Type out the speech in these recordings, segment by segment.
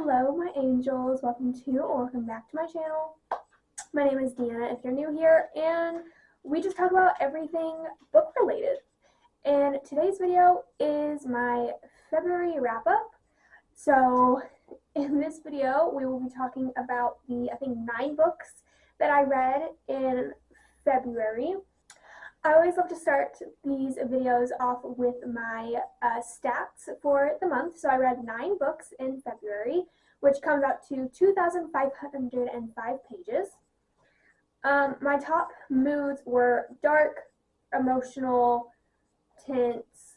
Hello, my angels. Welcome to or welcome back to my channel. My name is Deanna if you're new here, and we just talk about everything book related. And today's video is my February wrap up. So in this video, we will be talking about the, I think, 9 books that I read in February. I always love to start these videos off with my stats for the month. So I read 9 books in February, which comes out to 2,505 pages. My top moods were dark, emotional, tense.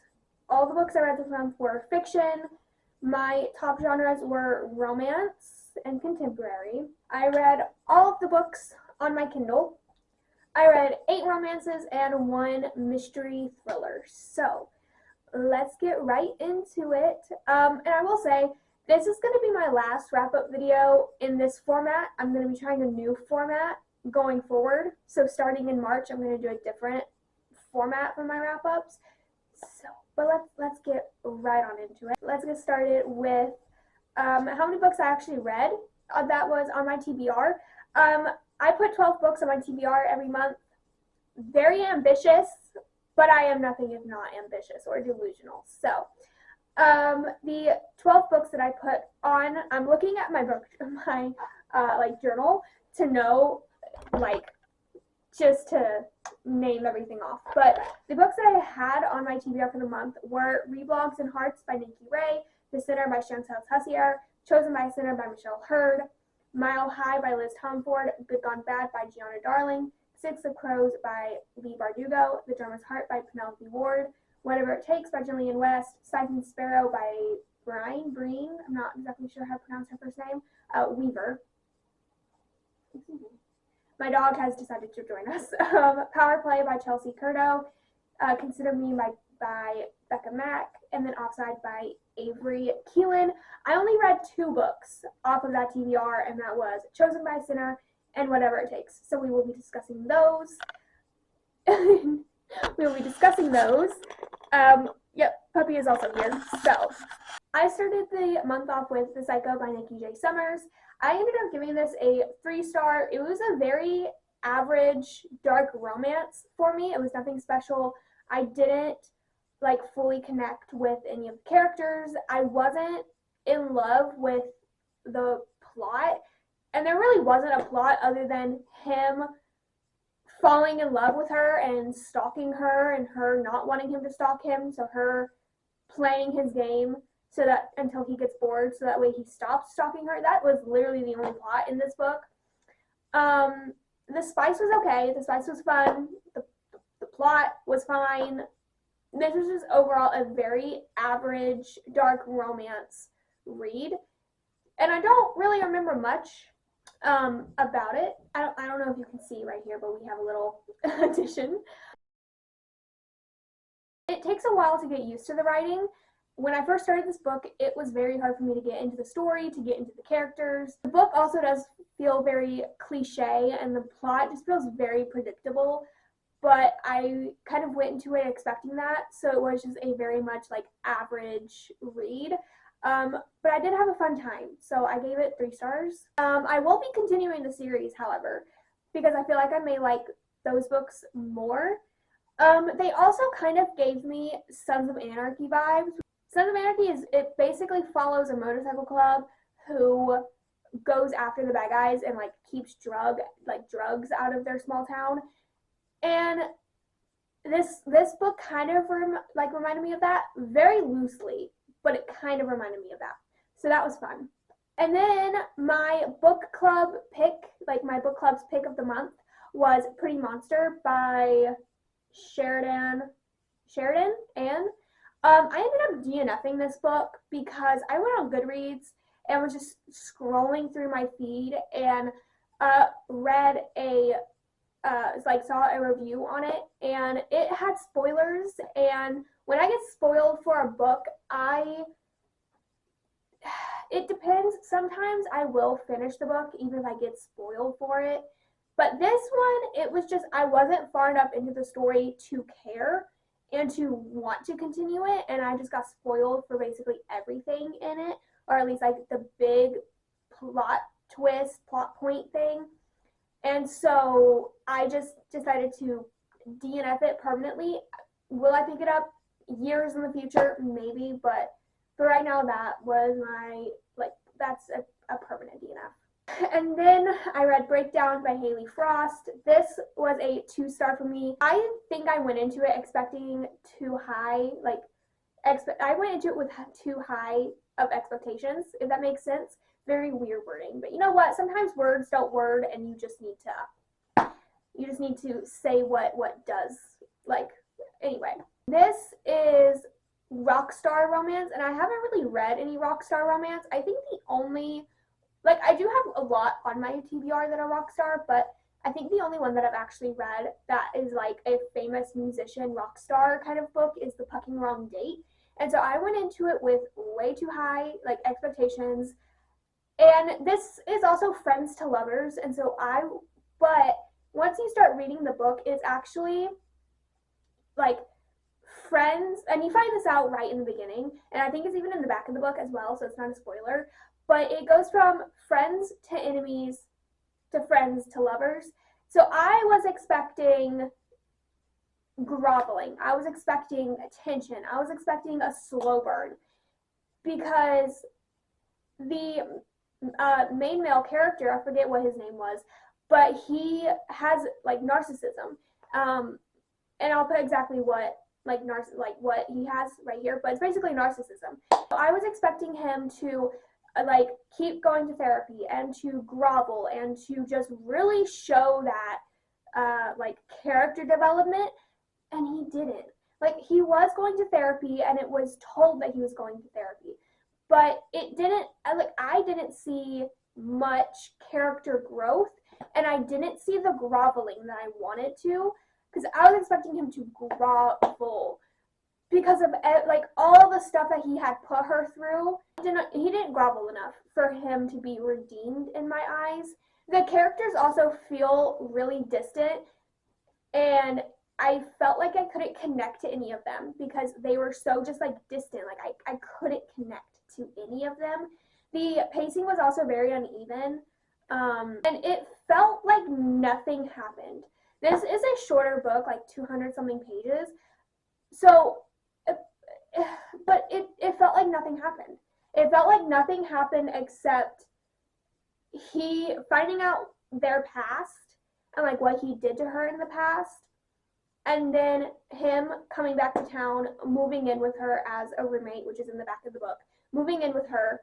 All the books I read this month were fiction. My top genres were romance and contemporary. I read all of the books on my Kindle. I read 8 romances and 1 mystery thriller. So let's get right into it. And I will say, this is going to be my last wrap-up video in this format. I'm going to be trying a new format going forward. So starting in March, I'm going to do a different format for my wrap-ups. But let's get right on into it. Let's get started with how many books I actually read. That was on my TBR. I put 12 books on my TBR every month. Very ambitious, but I am nothing if not ambitious or delusional. So, the 12 books that I put on, I'm looking at my book, my journal to know, just to name everything off. But the books that I had on my TBR for the month were Reblogs and Hearts by Nikki Ray, The Sinner by Chantal Hussier, Chosen by a Sinner by Michelle Hurd, Mile High by Liz Tomford, Good Gone Bad by Gianna Darling, Six of Crows by Leigh Bardugo, The Drummer's Heart by Penelope Ward, Whatever It Takes by Gillian West, Siphon Sparrow by Brian Breen, I'm not exactly sure how to pronounce her first name, Weaver. My dog has decided to join us. Power Play by Chelsea Curto, Consider Me by Becca Mack, and then Offside by Avery Keelan. I only read 2 books off of that TBR, and that was Chosen by a Sinner and Whatever It Takes. So we will be discussing those. Yep, Puppy is also here. So I started the month off with The Psycho by Nikki J. Summers. I ended up giving this a 3-star. It was a very average dark romance for me. It was nothing special. I didn't fully connect with any of the characters. I wasn't in love with the plot, and there really wasn't a plot other than him falling in love with her and stalking her and her not wanting him to stalk him, so her playing his game so that until he gets bored so that way he stops stalking her. That was literally the only plot in this book. The spice was okay. The spice was fun. The plot was fine. This was just overall a very average dark romance read, and I don't really remember much about it. I don't know if you can see right here, but we have a little addition. It takes a while to get used to the writing. When I first started this book, it was very hard for me to get into the story, to get into the characters. The book also does feel very cliche, and the plot just feels very predictable. But I kind of went into it expecting that, so it was just a very much average read. But I did have a fun time, so I gave it 3 stars. I will be continuing the series, however, because I feel like I may like those books more. They also kind of gave me Sons of Anarchy vibes. Sons of Anarchy it basically follows a motorcycle club who goes after the bad guys and keeps drugs out of their small town. And this book kind of reminded me of that, very loosely, but it kind of reminded me of that. So that was fun. And then my book club pick, my book club's pick of the month was Pretty Monster by Sheridan Ann. I ended up DNFing this book because I went on Goodreads and was just scrolling through my feed and read saw a review on it, and it had spoilers, and when I get spoiled for a book, it depends. Sometimes I will finish the book even if I get spoiled for it, but this one, it was just, I wasn't far enough into the story to care and to want to continue it, and I just got spoiled for basically everything in it. or at least like the big plot twist, plot point thing. And so I just decided to DNF it permanently. Will I pick it up years in the future? Maybe, but for right now, that was my, like, that's a permanent DNF. And then I read Breakdown by Haley Frost. This was a 2-star for me. I think I went into it expecting too high, like, I went into it with too high of expectations, if that makes sense. Very weird wording, but you know what? Sometimes words don't word, and you just need to say what does. Like, anyway, this is Rockstar romance, and I haven't really read any Rockstar romance. I think the only, like, I do have a lot on my TBR that are Rockstar, but I think the only one that I've actually read that is like a famous musician rockstar kind of book is The Fucking Wrong Date. And so I went into it with way too high, like, expectations. And this is also Friends to Lovers, and so but once you start reading the book, it's actually like friends, and you find this out right in the beginning, and I think it's even in the back of the book as well, so it's not a spoiler, but it goes from friends to enemies to friends to lovers. So I was expecting groveling, I was expecting attention, I was expecting a slow burn, because the main male character, I forget what his name was, but he has like narcissism, and I'll put exactly what what he has right here, but it's basically narcissism. So I was expecting him to like keep going to therapy and to grovel and to just really show that like character development, and he didn't. Like, he was going to therapy, and it was told that he was going to therapy, but it didn't, like, I didn't see much character growth, and I didn't see the groveling that I wanted to, because I was expecting him to grovel because of like all the stuff that he had put her through. He didn't grovel enough for him to be redeemed in my eyes. The characters also feel really distant, and I felt like I couldn't connect to any of them because they were so just like distant. Like, I couldn't connect to any of them. The pacing was also very uneven, and it felt like nothing happened. This is a shorter book, like 200 something pages, so but it felt like nothing happened. It felt like nothing happened except he finding out their past and like what he did to her in the past, and then him coming back to town, moving in with her as a roommate, which is in the back of the book, moving in with her,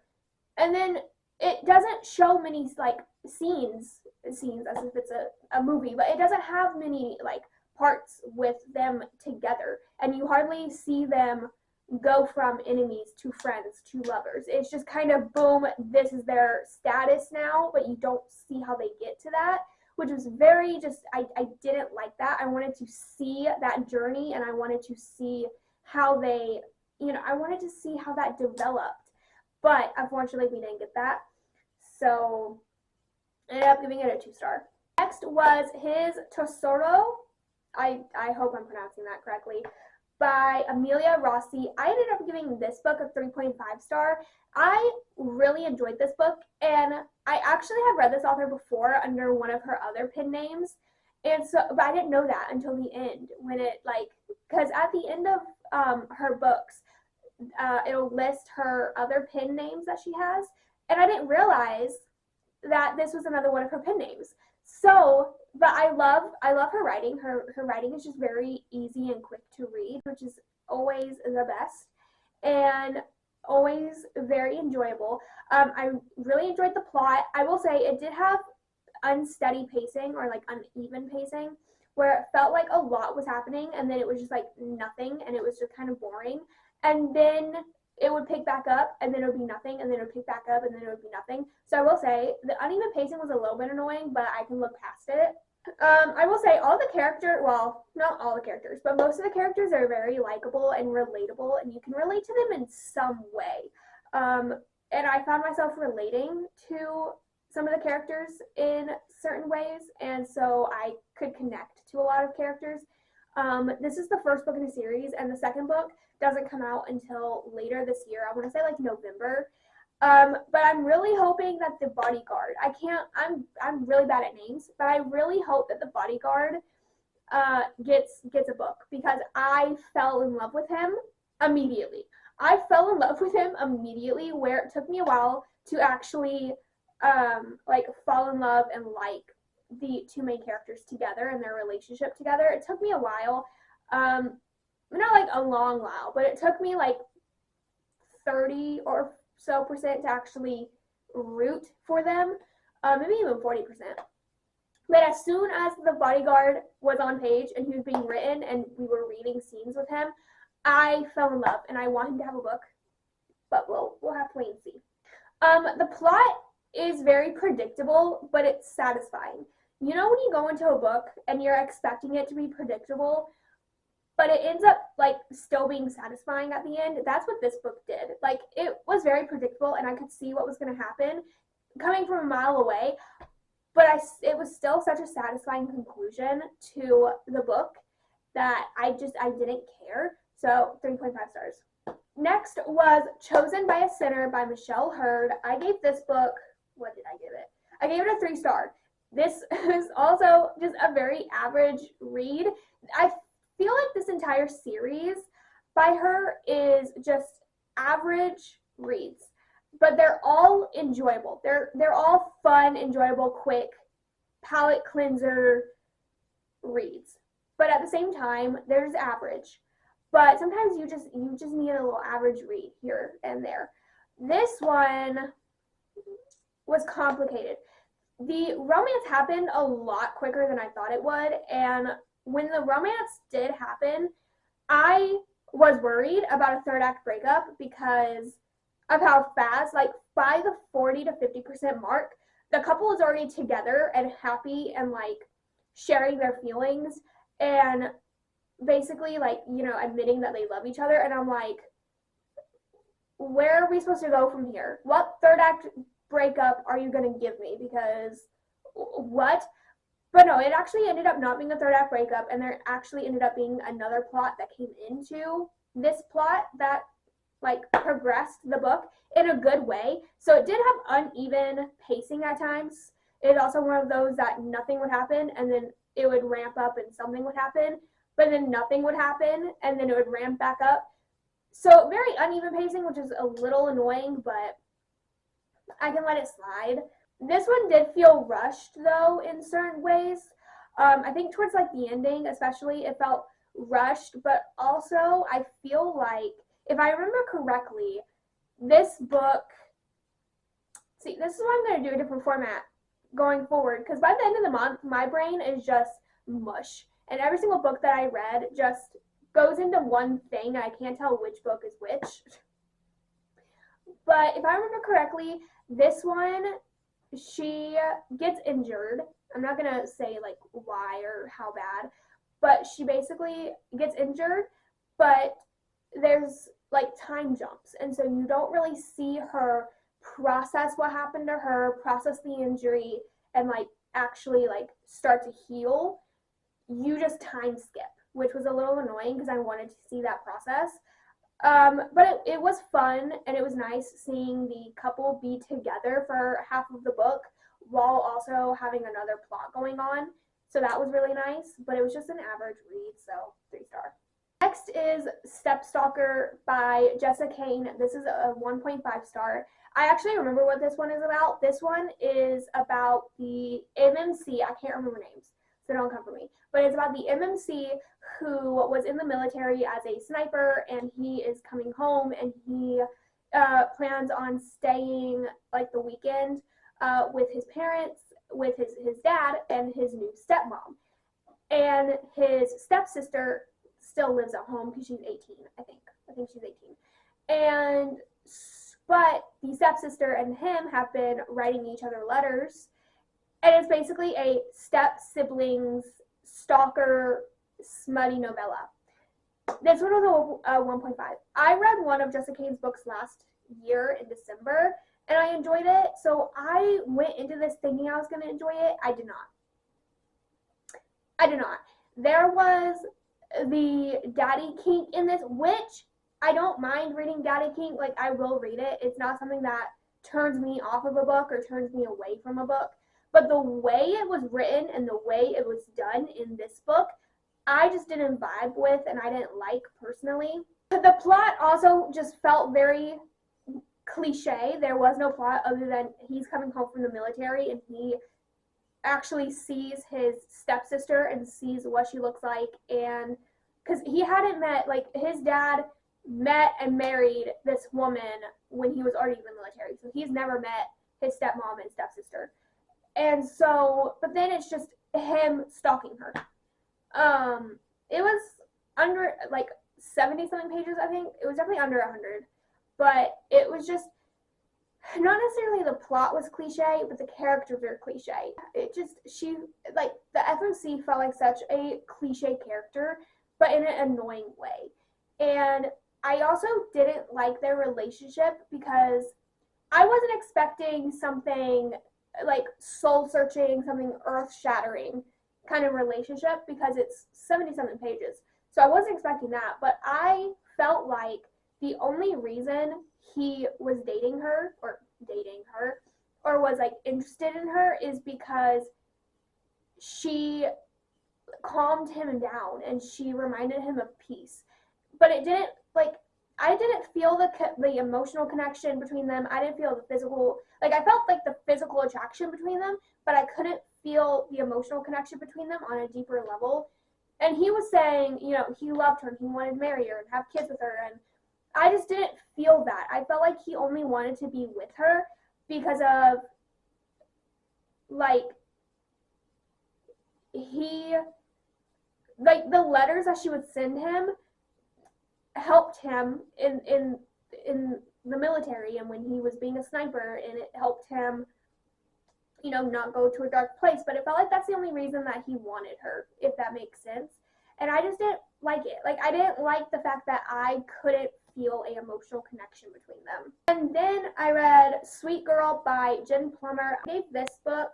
and then it doesn't show many like scenes as if it's a movie, but it doesn't have many like parts with them together, and you hardly see them go from enemies to friends to lovers. It's just kind of boom, this is their status now, but you don't see how they get to that, which was very just, I didn't like that. I wanted to see that journey, and I wanted to see how they, I wanted to see how that developed, but unfortunately we didn't get that, so I ended up giving it a 2-star. Next was His Tesoro, I hope I'm pronouncing that correctly, by Amelia Rossi. I ended up giving this book a 3.5 star. I really enjoyed this book, and I actually have read this author before under one of her other pen names, and so, but I didn't know that until the end, when it like, because at the end of her books, it'll list her other pen names that she has, and I didn't realize that this was another one of her pen names. So, but I love her writing. Her writing is just very easy and quick to read, which is always the best, and always very enjoyable. I really enjoyed the plot. I will say it did have unsteady pacing, or like uneven pacing, where it felt like a lot was happening, and then it was just like nothing, and it was just kind of boring, and then it would pick back up, and then it would be nothing, and then it would pick back up, and then it would be nothing. So I will say the uneven pacing was a little bit annoying, but I can look past it. I will say all the characters, well, not all the characters, but most of the characters are very likable and relatable, and you can relate to them in some way. And I found myself relating to some of the characters in certain ways, and so I could connect to a lot of characters. This is the first book in the series, and the second book doesn't come out until later this year. I want to say like November. But I'm really hoping that The Bodyguard, I'm really bad at names, but I really hope that The Bodyguard gets a book, because I fell in love with him immediately. I fell in love with him immediately, where it took me a while to actually like fall in love and like the two main characters together and their relationship together. It took me a while, not like a long while, but it took me like 30 or so percent to actually root for them, maybe even 40%. But as soon as The Bodyguard was on page and he was being written and we were reading scenes with him, I fell in love and I want him to have a book. But we'll have to wait and see. The plot is very predictable, but it's satisfying. You know when you go into a book and you're expecting it to be predictable, but it ends up like still being satisfying at the end? That's what this book did. Like, it was very predictable and I could see what was going to happen coming from a mile away, but it was still such a satisfying conclusion to the book that I didn't care. So 3.5 stars. Next was Chosen by a Sinner by Michelle Hurd. I gave this book, what did I give it? I gave it a 3-star. This is also just a very average read. I feel like this entire series by her is just average reads, but they're all enjoyable. They're all fun, enjoyable, quick, palate cleanser reads. But at the same time, there's average. But sometimes you just need a little average read here and there. This one was complicated. The romance happened a lot quicker than I thought it would, and when the romance did happen, I was worried about a third act breakup because of how fast, like by the 40 to 50% mark, the couple is already together and happy and like sharing their feelings and basically like, you know, admitting that they love each other. And I'm like, where are we supposed to go from here? What third act breakup are you going to give me? Because what? But no, it actually ended up not being a third act breakup, and there actually ended up being another plot that came into this plot that like progressed the book in a good way. So it did have uneven pacing at times. It's also one of those that nothing would happen and then it would ramp up and something would happen, but then nothing would happen and then it would ramp back up. So very uneven pacing, which is a little annoying, but I can let it slide. This one did feel rushed though in certain ways. I think towards like the ending especially, it felt rushed, but also I feel like, if I remember correctly, this book, see, this is why I'm going to do a different format going forward, because by the end of the month, my brain is just mush, and every single book that I read just goes into one thing, and I can't tell which book is which. But if I remember correctly, this one, she gets injured. I'm not going to say like why or how bad, but she basically gets injured, but there's like time jumps, and so you don't really see her process what happened to her, process the injury, and like actually like start to heal. You just time skip, which was a little annoying because I wanted to see that process. But it was fun, and it was nice seeing the couple be together for half of the book while also having another plot going on. So that was really nice, but it was just an average read, so 3-star. Next is Stepstalker by Jessa Cain. This is a 1.5 star. I actually remember what this one is about. This one is about the MMC. I can't remember names, so don't come for me. But it's about the MMC who was in the military as a sniper, and he is coming home, and he plans on staying like the weekend with his parents, with his dad, and his new stepmom. And his stepsister still lives at home because she's 18, I think she's 18. But the stepsister and him have been writing each other letters, and it's basically a step siblings stalker smutty novella. This one was a 1.5. I read one of Jessa Cain's books last year in December, and I enjoyed it, so I went into this thinking I was going to enjoy it. I did not. There was the daddy kink in this, which I don't mind reading daddy kink. Like, I will read it. It's not something that turns me off of a book or turns me away from a book. But the way it was written and the way it was done in this book, I just didn't vibe with and I didn't like personally. The plot also just felt very cliche. There was no plot other than he's coming home from the military and he actually sees his stepsister and sees what she looks like, and because he hadn't met, like, his dad met and married this woman when he was already in the military, so he's never met his stepmom and stepsister. And so, but then it's just him stalking her. It was under like 70 something pages, I think. It was definitely under 100, but it was just not necessarily the plot was cliche, but the characters are cliche. It just, like, the FMC felt like such a cliche character, but in an annoying way. And I also didn't like their relationship because I wasn't expecting something like soul-searching, something earth-shattering kind of relationship because it's 70-something pages. So I wasn't expecting that, but I felt like the only reason he was dating her or was like interested in her is because she calmed him down and she reminded him of peace. But it didn't, like, I didn't feel the emotional connection between them. I didn't feel the physical, like, I felt like the physical attraction between them, but I couldn't feel the emotional connection between them on a deeper level. And he was saying, you know, he loved her and he wanted to marry her and have kids with her, and I just didn't feel that. I felt like he only wanted to be with her because of, like, the letters that she would send him helped him in the military and when he was being a sniper, and it helped him, you know, not go to a dark place. But it felt like that's the only reason that he wanted her, if that makes sense. And I just didn't like it. Like, I didn't like the fact that I couldn't feel an emotional connection between them. And then I read Sweet Girl by Jen Plummer. I gave this book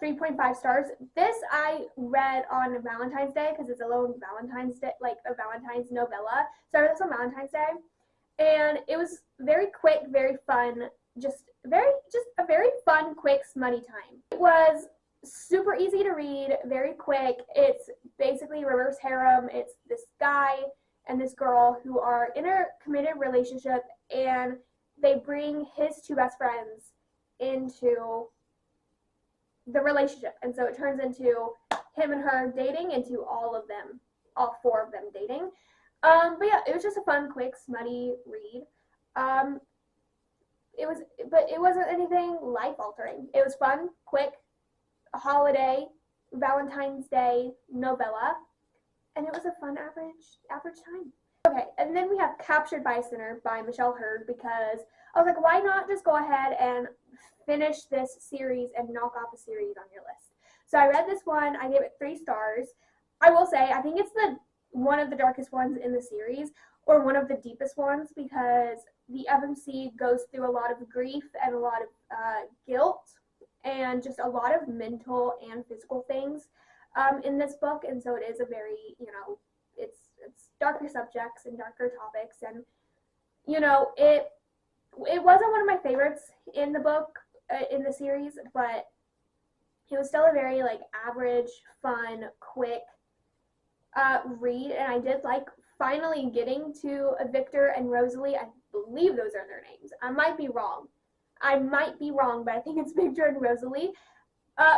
3.5 stars. This I read on Valentine's Day because it's a little Valentine's Day, like a Valentine's novella. So I read this on Valentine's Day, and it was very quick, very fun, just a very fun, quick, smutty time. It was super easy to read, very quick. It's basically reverse harem. It's this guy and this girl who are in a committed relationship, and they bring his two best friends into the relationship, and so it turns into him and her dating, into all four of them dating. But yeah, it was just a fun, quick, smutty read. But it wasn't anything life-altering. It was fun, quick, a holiday, Valentine's Day novella, and it was a fun average time. Okay, and then we have Captured by a Sinner by Michelle Hurd, because I was like, why not just go ahead and finish this series and knock off a series on your list? So I read this one. I gave it 3 stars. I will say, I think it's one of the darkest ones in the series, or one of the deepest ones, because the FMC goes through a lot of grief and a lot of guilt and just a lot of mental and physical things in this book. And so it is a very, you know, it's darker subjects and darker topics, and, you know, it wasn't one of my favorites in the book, in the series, but it was still a very, like, average, fun, quick read, and I did like finally getting to Victor and Rosalie. I believe those are their names. I might be wrong, but I think it's Victor and Rosalie,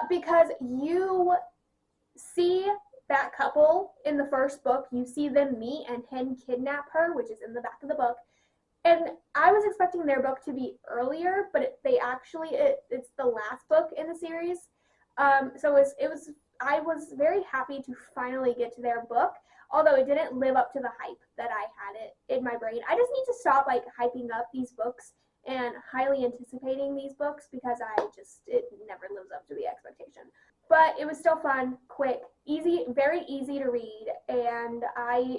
because you see that couple in the first book. You see them meet and him kidnap her, which is in the back of the book. And I was expecting their book to be earlier, but it's the last book in the series. So I was very happy to finally get to their book, although it didn't live up to the hype that I had it in my brain. I just need to stop, like, hyping up these books and highly anticipating these books, because it never lives up to the expectation. But it was still fun, quick, easy, very easy to read, and I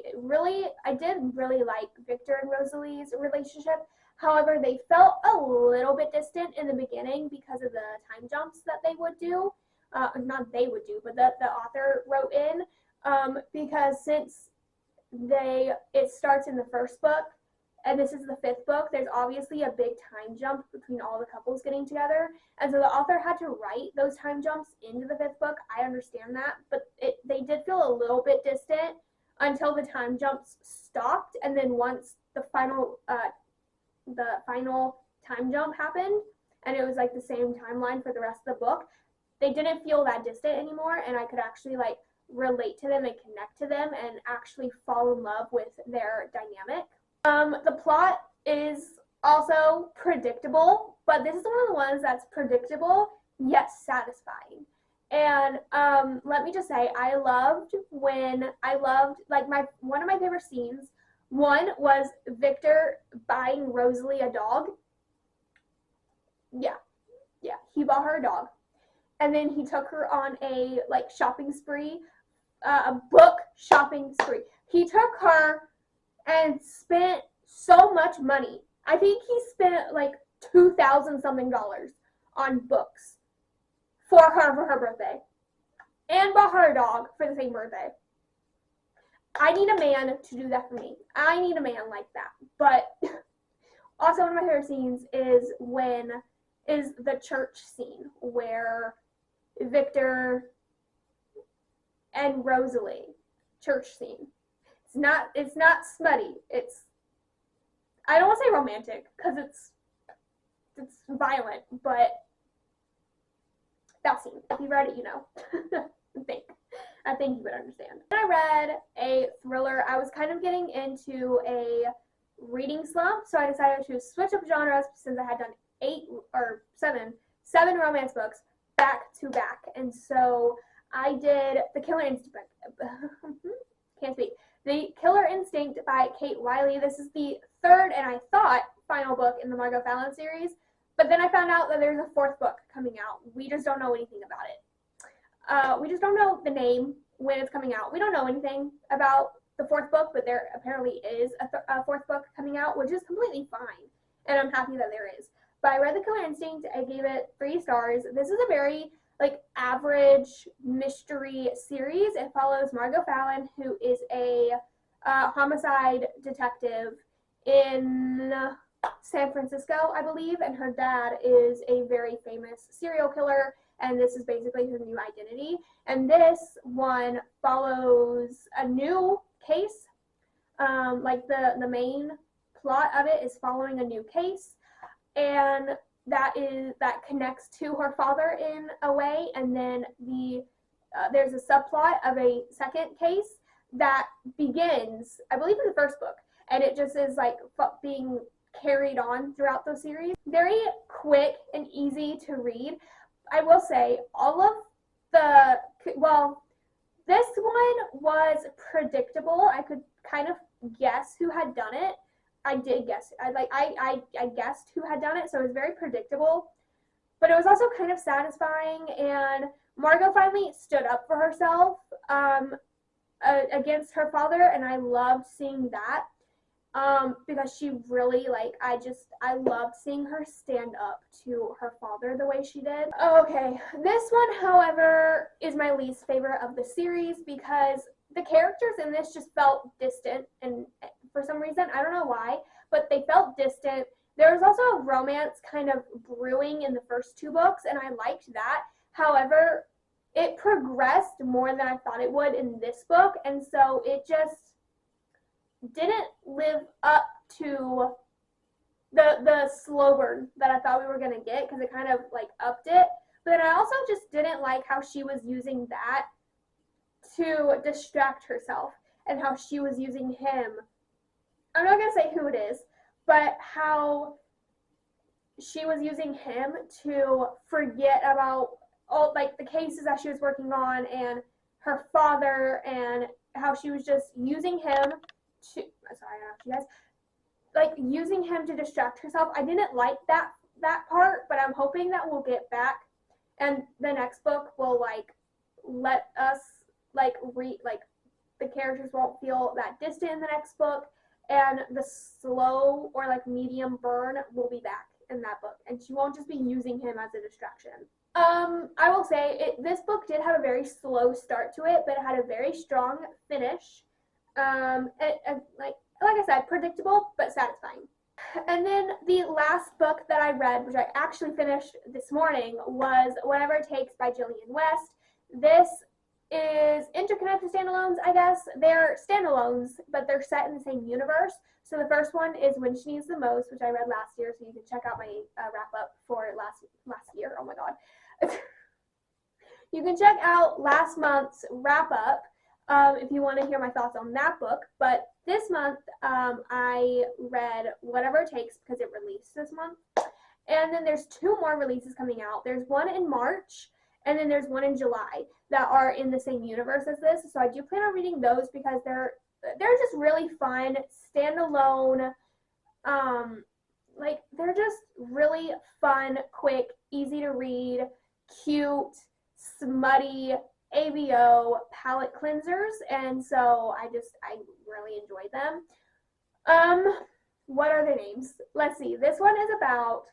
did really like Victor and Rosalie's relationship. However, they felt a little bit distant in the beginning because of the time jumps that they would do. Not they would do, but the author wrote in, because since it starts in the first book, and this is the 5th book, there's obviously a big time jump between all the couples getting together. And so the author had to write those time jumps into the 5th book. I understand that, but they did feel a little bit distant until the time jumps stopped. And then once the final time jump happened, and it was like the same timeline for the rest of the book, they didn't feel that distant anymore, and I could actually like relate to them and connect to them and actually fall in love with their dynamic. The plot is also predictable, but this is one of the ones that's predictable yet satisfying. And let me just say, I loved like one of my favorite scenes. One was Victor buying Rosalie a dog. Yeah, he bought her a dog, and then he took her on a like shopping spree, a book shopping spree. He took her and spent so much money. I think he spent like $2,000 something on books for her birthday, and bought her a dog for the same birthday. I need a man to do that for me. I need a man like that. But also one of my favorite scenes is the church scene where Victor and Rosalie, church scene. It's not smutty. I don't want to say romantic because it's violent, but that scene. If you read it, you know. I think you would understand. When I read a thriller, I was kind of getting into a reading slump, so I decided to switch up genres since I had done seven romance books back to back. And so I did The Killer Instinct. Can't speak. The Killer Instinct by Kate Wiley. This is the 3rd and I thought final book in the Margot Fallon series, but then I found out that there's a 4th book coming out. We just don't know anything about it. We just don't know the name, when it's coming out. We don't know anything about the 4th book, but there apparently is a 4th book coming out, which is completely fine, and I'm happy that there is. But I read The Killer Instinct. I gave it 3 stars. This is a very like average mystery series. It follows Margot Fallon, who is a homicide detective in San Francisco, I believe, and her dad is a very famous serial killer, and this is basically her new identity. And this one follows a new case. Like the main plot of it is following a new case, and that connects to her father in a way. And then there's a subplot of a second case that begins, I believe, in the 1st book, and it just is like being carried on throughout the series. Very quick and easy to read. I will say this one was predictable. I could kind of guess who had done it. I did guess. I guessed who had done it, so it was very predictable. But it was also kind of satisfying, and Margot finally stood up for herself against her father, and I loved seeing that. Because she really, I loved seeing her stand up to her father the way she did. Okay, this one, however, is my least favorite of the series because the characters in this just felt distant, and for some reason, I don't know why, but they felt distant. There was also a romance kind of brewing in the first 2 books, and I liked that. However, it progressed more than I thought it would in this book, and so it just didn't live up to the slow burn that I thought we were going to get, because it kind of like upped it. But then I also just didn't like how she was using that to distract herself, and how she was using him. I'm not going to say who it is, but how she was using him to forget about all like the cases that she was working on and her father, and how she was just using him to, sorry, I don't know, you guys, like using him to distract herself. I didn't like that part, but I'm hoping that we'll get back, and the next book will like let us the characters won't feel that distant in the next book, and the slow or like medium burn will be back in that book, and she won't just be using him as a distraction. I will say this book did have a very slow start to it, but it had a very strong finish. like I said, predictable but satisfying. And then the last book that I read, which I actually finished this morning, was Whatever It Takes by Jillian West. This is interconnected standalones, I guess. They're standalones, but they're set in the same universe. So the first one is When She Needs the Most, which I read last year, so you can check out my wrap-up for last year. Oh my god. You can check out last month's wrap-up if you want to hear my thoughts on that book. But this month, I read Whatever It Takes because it released this month. And then there's 2 more releases coming out. There's one in March, and then there's one in July that are in the same universe as this. So I do plan on reading those because they're just really fun, standalone, like they're just really fun, quick, easy to read, cute, smutty ABO palette cleansers, and so I really enjoyed them. What are their names? Let's see. This one is about,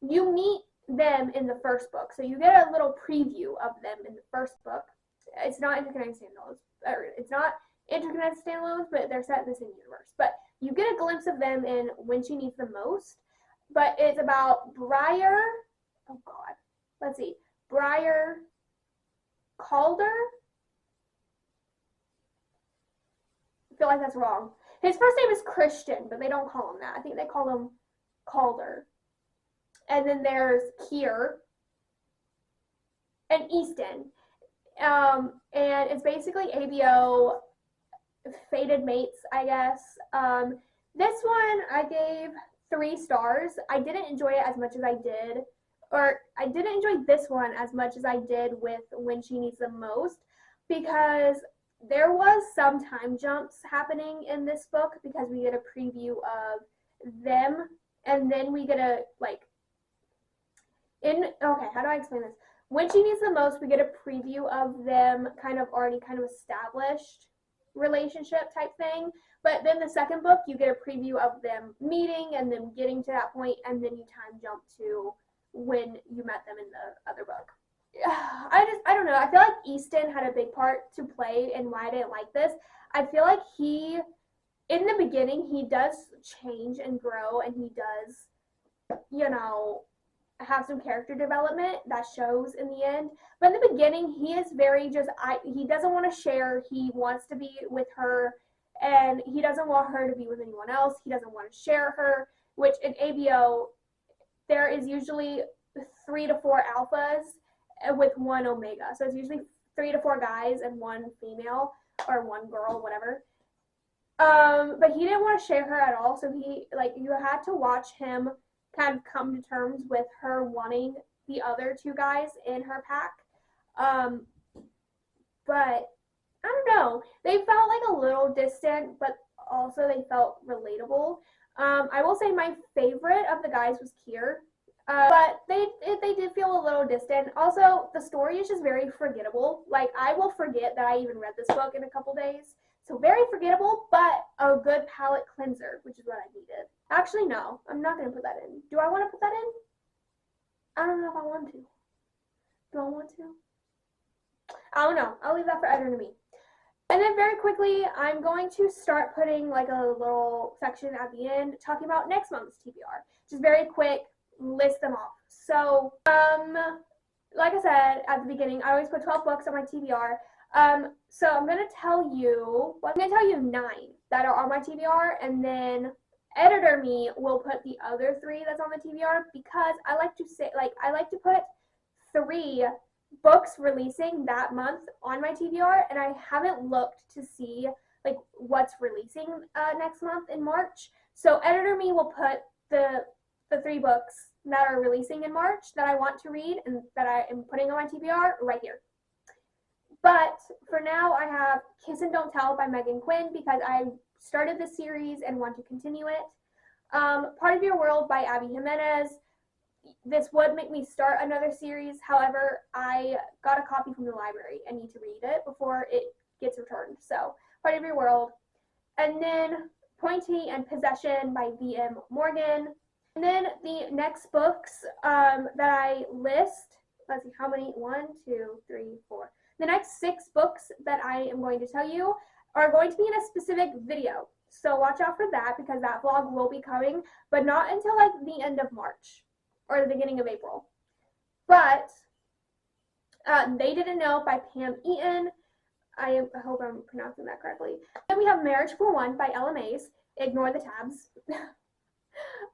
you meet them in the first book, so you get a little preview of them in the first book. It's not interconnected standalones, but they're set in the same universe. But you get a glimpse of them in When She Needs the Most. But it's about Briar. Oh God. Let's see. Briar Calder. I feel like that's wrong. His first name is Christian, but they don't call him that. I think they call him Calder. And then there's Kier and Easton. And it's basically ABO fated mates, I guess. This one I gave 3 stars. I didn't enjoy it as much as I did, or I didn't enjoy this one as much as I did with When She Needs the Most, because there was some time jumps happening in this book because we get a preview of them, and then we get a, like, okay, how do I explain this? When She Needs the Most, we get a preview of them kind of established relationship type thing. But then the second book, you get a preview of them meeting and them getting to that point, and then you time jump to when you met them in the other book. I don't know. I feel like Easton had a big part to play in why I didn't like this. I feel like in the beginning, he does change and grow, and he does, have some character development that shows in the end. But in the beginning, he is very he doesn't want to share. He wants to be with her, and he doesn't want her to be with anyone else. He doesn't want to share her, which in ABO, there is usually 3 to 4 alphas with 1 omega. So it's usually 3 to 4 guys and 1 female, or 1 girl, whatever. But he didn't want to share her at all, so you had to watch him kind of come to terms with her wanting the other 2 guys in her pack. But I don't know. They felt like a little distant, but also they felt relatable. I will say my favorite of the guys was Kier, but they did feel a little distant. Also, the story is just very forgettable. Like, I will forget that I even read this book in a couple days. So very forgettable, but a good palette cleanser, which is what I needed. Actually, no, I'm not going to put that in. Do I want to put that in? I don't know if I want to. Do I want to? I don't know. I'll leave that for Edgar to me. And then very quickly, I'm going to start putting like a little section at the end talking about next month's TBR. Just very quick, list them off. So, like I said at the beginning, I always put 12 books on my TBR. So I'm going to tell you 9 that are on my TBR, and then Editor Me will put the other 3 that's on the TBR, because I like to put 3 books releasing that month on my TBR, and I haven't looked to see like what's releasing next month in March. So Editor Me will put the 3 books that are releasing in March that I want to read and that I am putting on my TBR right here. But for now, I have Kiss and Don't Tell by Megan Quinn, because I started this series and want to continue it. Part of Your World by Abby Jimenez. This would make me start another series. However, I got a copy from the library and need to read it before it gets returned. So, Part of Your World. And then Pointy and Possession by V.M. Morgan. And then the next books that I list, let's see, how many? 1, 2, 3, 4. The next 6 books that I am going to tell you are going to be in a specific video. So watch out for that because that vlog will be coming, but not until like the end of March or the beginning of April. But They Didn't Know by Pam Eaton. I hope I'm pronouncing that correctly. Then we have Marriage for One by Ella Mays. Ignore the tabs.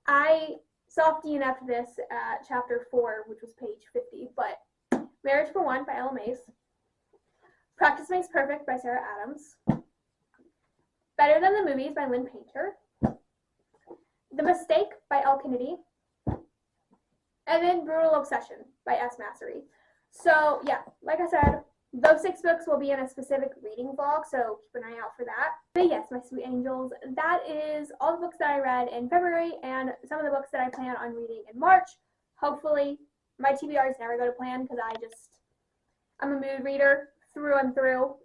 I soft DNF'd this at chapter 4, which was page 50, but Marriage for One by Ella Mays. Practice Makes Perfect by Sarah Adams. Better Than the Movies by Lynn Painter. The Mistake by Elle Kennedy. And then Brutal Obsession by S. Massery. So yeah, like I said, those 6 books will be in a specific reading vlog, so keep an eye out for that. But yes, my sweet angels, that is all the books that I read in February and some of the books that I plan on reading in March. Hopefully, my TBRs never go to plan because I'm a mood reader through and through.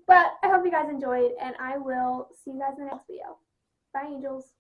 But I hope you guys enjoyed, and I will see you guys in the next video. Bye, angels.